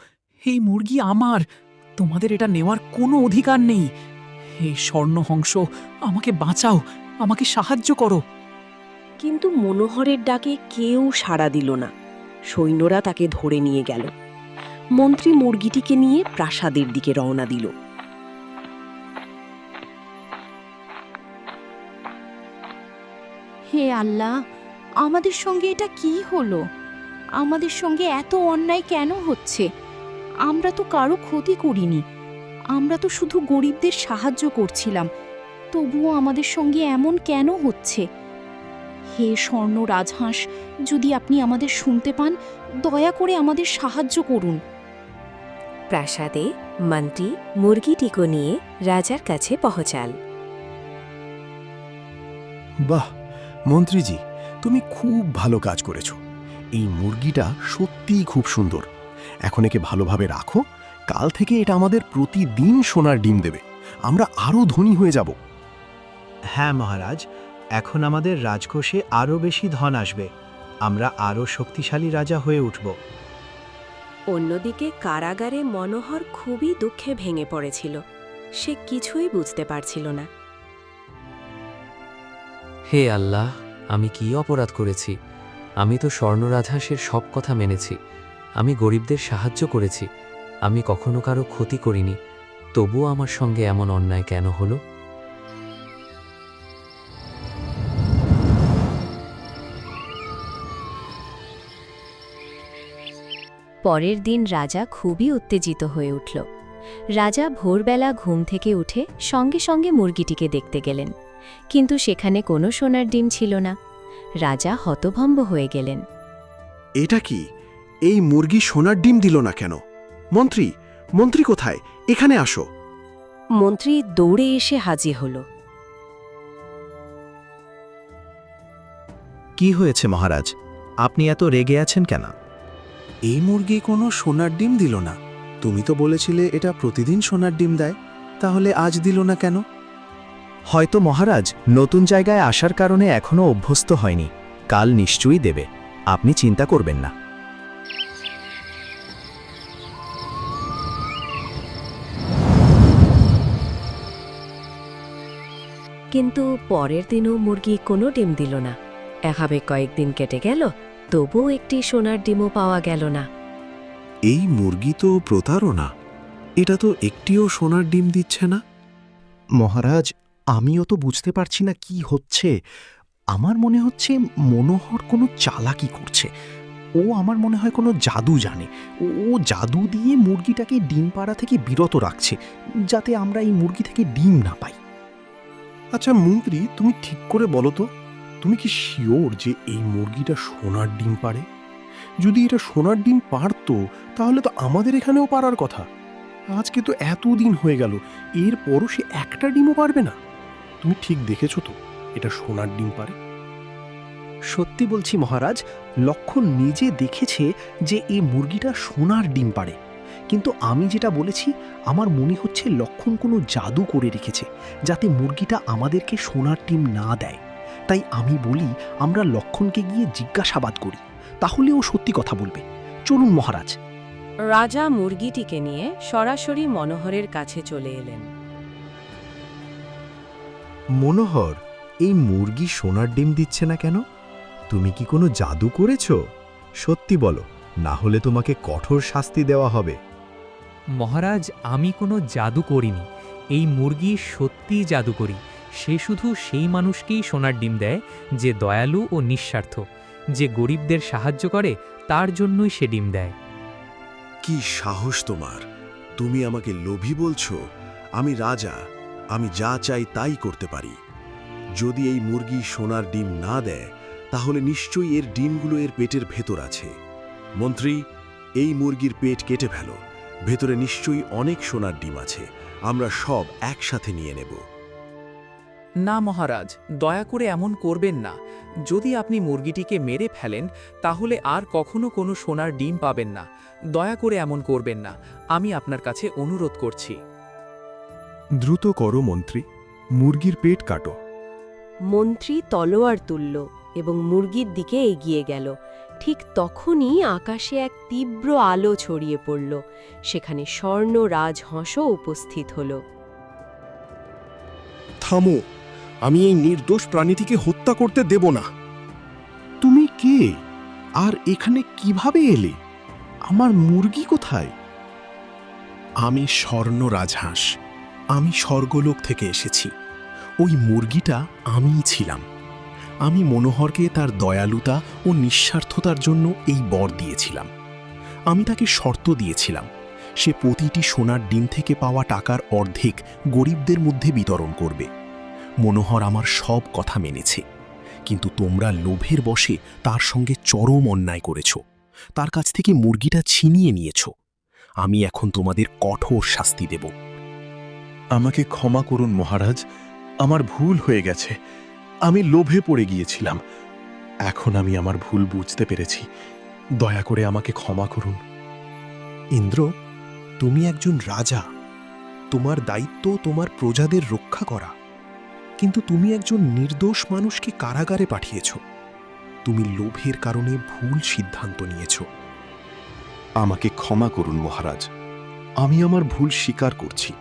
এই মুরগি আমার। তোমাদের এটা নেওয়ার কোনো অধিকার নেই। এই স্বর্ণহংস, আমাকে বাঁচাও, আমাকে সাহায্য করো। কিন্তু মনোহরের ডাকে কেউ সাড়া দিল না। সৈন্যরা তাকে ধরে নিয়ে গেল। মন্ত্রী মুরগিটিকে নিয়ে প্রাসাদের দিকে রওনা দিল। হে আল্লাহ, আমাদের সঙ্গে এটা কি হলো? আমাদের সঙ্গে এত অন্যায় কেন হচ্ছে? আমরা তো কারো ক্ষতি করিনি। আমরা তো শুধু গরিবদের সাহায্য করছিলাম। তবুও আমাদের সঙ্গে এমন কেন হচ্ছে? হে স্বর্ণ রাজহাঁস, যদি আপনি আমাদের শুনতে পান, দয়া করে আমাদের সাহায্য করুন। প্রাসাদে মন্ত্রী মুরগিটিকে নিয়ে রাজার কাছে পৌঁছাল। বাহ মন্ত্রীজি, তুমি খুব ভালো কাজ করেছ। এই মুরগিটা সত্যিই খুব সুন্দর। এখন একে ভালোভাবে রাখো। কাল থেকে এটা আমাদের প্রতিদিন সোনার ডিম দেবে। আমরা আরও ধনী হয়ে যাব। হ্যাঁ মহারাজ, এখন আমাদের রাজকোষে আরও বেশি ধন আসবে। আমরা আরও শক্তিশালী রাজা হয়ে উঠব। অন্যদিকে কারাগারে মনোহর খুবই দুঃখে ভেঙে পড়েছিল। সে কিছুই বুঝতে পারছিল না। হে আল্লাহ, আমি কি অপরাধ করেছি? আমি তো স্বর্ণ রাজহাঁসের সব কথা মেনেছি, আমি গরিবদের সাহায্য করেছি, আমি কখনো কারো ক্ষতি করিনি, তবুও আমার সঙ্গে এমন অন্যায় কেন হলো? পরের দিন রাজা খুবই উত্তেজিত হয়ে উঠল। রাজা ভোরবেলা ঘুম থেকে উঠে সঙ্গে সঙ্গে মুরগিটিকে দেখতে গেলেন, কিন্তু সেখানে কোনো সোনার ডিম ছিল না। রাজা হতভম্ব হয়ে গেলেন। এটা কি? এই মুরগি সোনার ডিম দিল না কেন? মন্ত্রী, মন্ত্রী কোথায়? এখানে আসো। মন্ত্রী দৌড়ে এসে হাজির হল। কি হয়েছে মহারাজ? আপনি এত রেগে আছেন কেন? এই মুরগি কোনো সোনার ডিম দিল না। তুমি তো বলেছিলে এটা প্রতিদিন সোনার ডিম দেয়, তাহলে আজ দিল না কেন? হয়তো মহারাজ নতুন জায়গায় আসার কারণে এখনো অভ্যস্ত হয়নি, কাল নিশ্চয়ই দেবে, আপনি চিন্তা করবেন না। কিন্তু পরের দিনও মুরগি কোনো ডিম দিল না। এভাবে কয়েকদিন কেটে গেল, তবুও একটি সোনার ডিমও পাওয়া গেল না। এই মুরগি তো প্রতারণা, এটা তো একটিও সোনার ডিম দিচ্ছে না। মহারাজ, আমিও তো বুঝতে পারছি না কি হচ্ছে। আমার মনে হচ্ছে মনোহর কোনো চালাকি করছে। ও আমার মনে হয় কোনো জাদু জানে। ও জাদু দিয়ে মুরগিটাকে ডিম পাড়া থেকে বিরত রাখছে, যাতে আমরা এই মুরগি থেকে ডিম না পাই। আচ্ছা মন্ত্রী, তুমি ঠিক করে বলো তো, তুমি কি শিওর যে এই মুরগিটা সোনার ডিম পাড়ে? যদি এটা সোনার ডিম পারতো তাহলে তো আমাদের এখানেও পারার কথা। আজকে তো এতদিন হয়ে গেল, এরপরও সে একটা ডিমও পারবে না। তুমি ঠিক দেখেছো তো এটা সোনার ডিম পারে? সত্যি বলছি মহারাজ, লক্ষণ নিজে দেখেছে যে এই মুরগিটা সোনার ডিম পাড়ে। কিন্তু আমি যেটা বলেছি, আমার মনে হচ্ছে লক্ষণ কোনো জাদু করে রেখেছে, যাতে মুরগিটা আমাদেরকে সোনার ডিম না দেয়। তাই আমি বলি আমরা লক্ষণকে গিয়ে জিজ্ঞাসাবাদ করি, তাহলে ও সত্যি কথা বলবে। চলুন মহারাজ। রাজা মুরগিটিকে নিয়ে সরাসরি মনোহরের কাছে চলে এলেন। মনোহর, এই মুরগি সোনার ডিম দিচ্ছে না কেন? তুমি কি কোনো জাদু করেছ? সত্যি বলো, না হলে তোমাকে কঠোর শাস্তি দেওয়া হবে। মহারাজ, আমি কোনো জাদু করিনি। এই মুরগি সত্যিই জাদু করি। সে শুধু সেই মানুষকেই সোনার ডিম দেয় যে দয়ালু ও নিঃস্বার্থ, যে গরিবদের সাহায্য করে, তার জন্যই সে ডিম দেয়। কি সাহস তোমার! তুমি আমাকে লোভী বলছো? আমি রাজা, আমি যা চাই তাই করতে পারি। যদি এই মুরগি সোনার ডিম না দেয়, তাহলে নিশ্চয়ই এর ডিমগুলো এর পেটের ভেতর আছে। মন্ত্রী, এই মুরগির পেট কেটে ফেলো, ভেতরে নিশ্চয়ই অনেক সোনার ডিম আছে, আমরা সব একসাথে নিয়ে নেব। না মহারাজ, দয়া করে এমন করবেন না। যদি আপনি মুরগিটিকে মেরে ফেলেন তাহলে আর কখনো কোনো সোনার ডিম পাবেন না। দয়া করে এমন করবেন না, আমি আপনার কাছে অনুরোধ করছি। দ্রুত করো মন্ত্রী, মুরগির পেট কাটো। মন্ত্রী তলোয়ার তুলল এবং মুরগির দিকে এগিয়ে গেল। ঠিক তখনই আকাশে এক তীব্র আলো ছড়িয়ে পড়ল। সেখানে স্বর্ণ রাজহংসও উপস্থিত হল। থামো, আমি এই নির্দোষ প্রাণীটিকে হত্যা করতে দেব না। তুমি কে? আর এখানে কিভাবে এলে? আমার মুরগি কোথায়? আমি স্বর্ণ রাজহাঁস, আমি স্বর্গলোক থেকে এসেছি। ওই মুরগিটা আমিই ছিলাম। আমি মনোহরকে তার দয়ালুতা ও নিঃস্বার্থতার জন্য এই বর দিয়েছিলাম। আমি তাকে শর্ত দিয়েছিলাম, সে প্রতিটি সোনার ডিম থেকে পাওয়া টাকার অর্ধেক গরিবদের মধ্যে বিতরণ করবে। মনোহর আমার সব কথা মেনেছে, কিন্তু তোমরা লোভের বশে তার সঙ্গে চরম অন্যায় করেছ, তার কাছ থেকে মুরগিটা ছিনিয়ে নিয়েছ। আমি এখন তোমাদের কঠোর শাস্তি দেব। আমাকে ক্ষমা করুন মহারাজ, আমার ভুল হয়ে গেছে। আমি লোভে পড়ে গিয়েছিলাম। এখন আমি আমার ভুল বুঝতে পেরেছি। দয়া করে আমাকে ক্ষমা করুন। ইন্দ্র, তুমি একজন রাজা, তোমার দায়িত্ব তোমার প্রজাদের রক্ষা করা। কিন্তু তুমি একজন নির্দোষ মানুষকে কারাগারে পাঠিয়েছ। তুমি লোভের কারণে ভুল সিদ্ধান্ত নিয়েছ। আমাকে ক্ষমা করুন মহারাজ, আমি আমার ভুল স্বীকার করছি।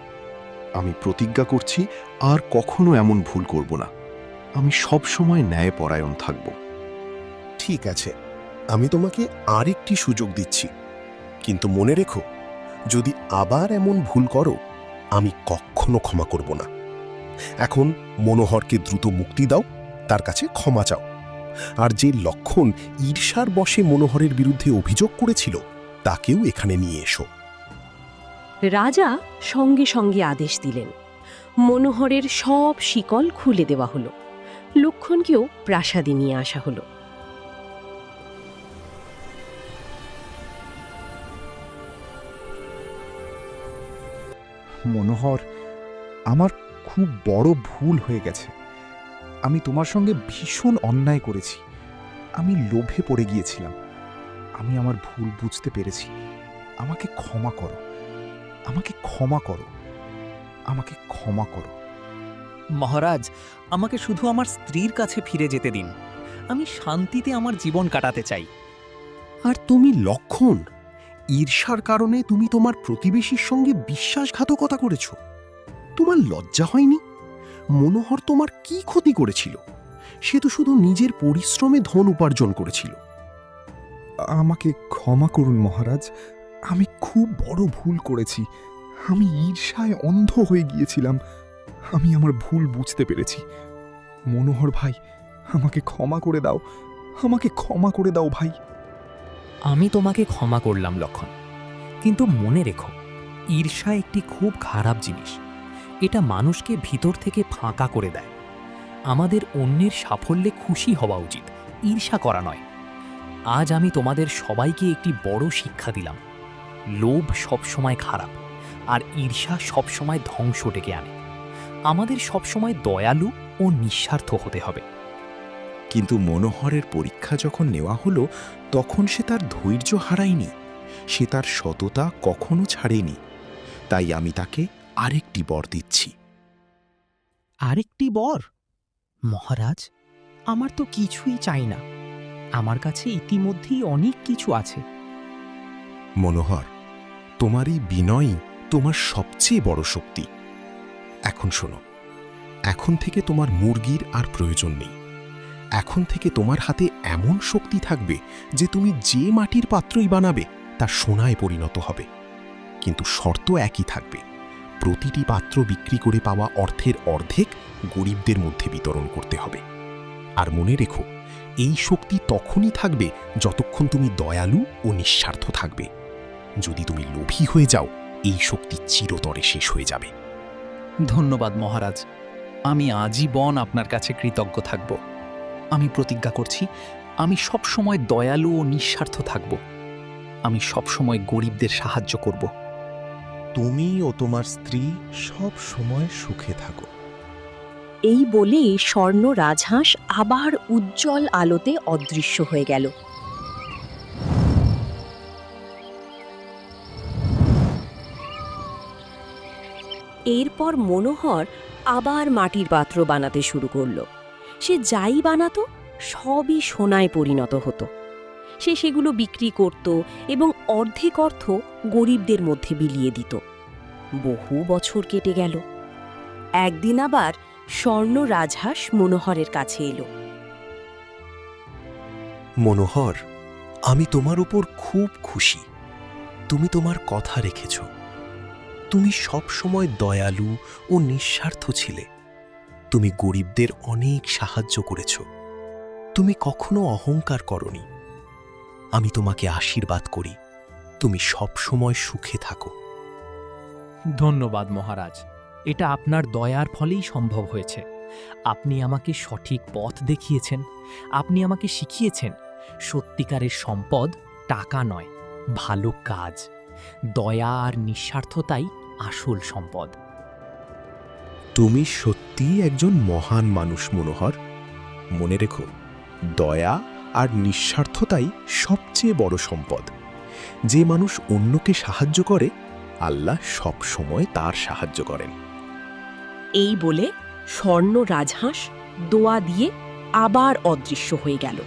আমি প্রতিজ্ঞা করছি আর কখনো এমন ভুল করব না। আমি সব সময় ন্যায়পরায়ণ থাকব। ঠিক আছে, আমি তোমাকে আরেকটি সুযোগ দিচ্ছি, কিন্তু মনে রেখো, যদি আবার এমন ভুল করো আমি কখনো ক্ষমা করব না। এখন মনোহরকে দ্রুত মুক্তি দাও, তার কাছে ক্ষমা চাও। আর যে লক্ষণ ঈর্ষার বশে মনোহরের বিরুদ্ধে অভিযোগ করেছিল তাকেও এখানে নিয়ে এসো। রাজা সঙ্গে সঙ্গে আদেশ দিলেন। মনোহরের সব শিকল খুলে দেওয়া হলো। লক্ষণকেও প্রাসাদে নিয়ে আসা হলো। মনোহর, আমার খুব বড় ভুল হয়ে গেছে। আমি তোমার সঙ্গে ভীষণ অন্যায় করেছি। আমি লোভে পড়ে গিয়েছিলাম। আমি আমার ভুল বুঝতে পেরেছি। আমাকে ক্ষমা করো, আমাকে ক্ষমা করো, আমাকে ক্ষমা করো। মহারাজ, আমাকে শুধু আমার স্ত্রীর কাছে ফিরে যেতে দিন। আমি শান্তিতে আমার জীবন কাটাতে চাই। আর তুমি লক্ষণ, ঈর্ষার কারণে তুমি তোমার প্রতিবেশীর সঙ্গে বিশ্বাসঘাতকতা করেছ। তোমার লজ্জা হয়নি? মনোহর তোমার কি ক্ষতি করেছিল? সে তো শুধু নিজের পরিশ্রমে ধন উপার্জন করেছিল। আমাকে ক্ষমা করুন মহারাজ, আমি খুব বড় ভুল করেছি। আমি ঈর্ষায় অন্ধ হয়ে গিয়েছিলাম। আমি আমার ভুল বুঝতে পেরেছি। মনোহর ভাই, আমাকে ক্ষমা করে দাও, আমাকে ক্ষমা করে দাও ভাই। আমি তোমাকে ক্ষমা করলাম লক্ষণ, কিন্তু মনে রেখো, ঈর্ষা একটি খুব খারাপ জিনিস। এটা মানুষকে ভিতর থেকে ফাঁকা করে দেয়। আমাদের অন্যের সাফল্যে খুশি হওয়া উচিত, ঈর্ষা করা নয়। আজ আমি তোমাদের সবাইকে একটি বড় শিক্ষা দিলাম। লোভ সবসময় খারাপ, আর ঈর্ষা সবসময় ধ্বংস ডেকে আনে। আমাদের সবসময় দয়ালু ও নিঃস্বার্থ হতে হবে। কিন্তু মনোহরের পরীক্ষা যখন নেওয়া হলো, তখন সে তার ধৈর্য হারায়নি। সে তার সততা কখনো ছাড়েনি। তাই আমি তাকে আরেকটি বর দিচ্ছি। আরেকটি বর? মহারাজ, আমার তো কিছুই চাই না। আমার কাছে ইতিমধ্যেই অনেক কিছু আছে। মনোহর, তোমার এই বিনয়ই তোমার সবচেয়ে বড় শক্তি। এখন শোনো, এখন থেকে তোমার মুরগির আর প্রয়োজন নেই। এখন থেকে তোমার হাতে এমন শক্তি থাকবে যে তুমি যে মাটির পাত্রই বানাবে তা সোনায় পরিণত হবে। কিন্তু শর্ত একই থাকবে, প্রতিটি পাত্র বিক্রি করে পাওয়া অর্থের অর্ধেক গরিবদের মধ্যে বিতরণ করতে হবে। আর মনে রেখো, এই শক্তি তখনই থাকবে যতক্ষণ তুমি দয়ালু ও নিঃস্বার্থ থাকবে। যদি তুমি লোভী হয়ে যাও, এই শক্তি চিরতরে শেষ হয়ে যাবে। ধন্যবাদ মহারাজ, আমি আজীবন আপনার কাছে কৃতজ্ঞ থাকব। আমি প্রতিজ্ঞা করছি, আমি সব সময় দয়ালু ও নিঃস্বার্থ থাকব। আমি সব সময় গরিবদের সাহায্য করব। তুমি ও তোমার স্ত্রী সব সময় সুখে থাকো। এই বলে স্বর্ণ রাজহাঁস আবার উজ্জ্বল আলোতে অদৃশ্য হয়ে গেল। এরপর মনোহর আবার মাটির পাত্র বানাতে শুরু করল। সে যাই বানাতো সবই সোনায় পরিণত হতো। সে সেগুলো বিক্রি করত এবং অর্ধেক অর্থ গরিবদের মধ্যে বিলিয়ে দিত। বহু বছর কেটে গেল। একদিন আবার স্বর্ণ রাজহাঁস মনোহরের কাছে এলো। মনোহর, আমি তোমার উপর খুব খুশি। তুমি তোমার কথা রেখেছ। তুমি সব সময় দয়ালু ও নিঃস্বার্থ ছিলে। তুমি গরিবদের অনেক সাহায্য করেছ। তুমি কখনো অহংকার করনি। আমি তোমাকে আশীর্বাদ করি, তুমি সব সময় সুখে থাকো। ধন্যবাদ মহারাজ, এটা আপনার দয়ার ফলেই সম্ভব হয়েছে। আপনি আমাকে সঠিক পথ দেখিয়েছেন। আপনি আমাকে শিখিয়েছেন সত্যিকারের সম্পদ টাকা নয়, ভালো কাজ। দয়া আর নিঃস্বার্থতাই আসল সম্পদ। তুমি সত্যিই একজন মহান মানুষ মনোহর। মনে রেখো, দয়া আর নিঃস্বার্থতাই সবচেয়ে বড় সম্পদ। যে মানুষ অন্যকে সাহায্য করে, আল্লাহ সব সময় তার সাহায্য করেন। এই বলে স্বর্ণ রাজহাঁস দোয়া দিয়ে আবার অদৃশ্য হয়ে গেল।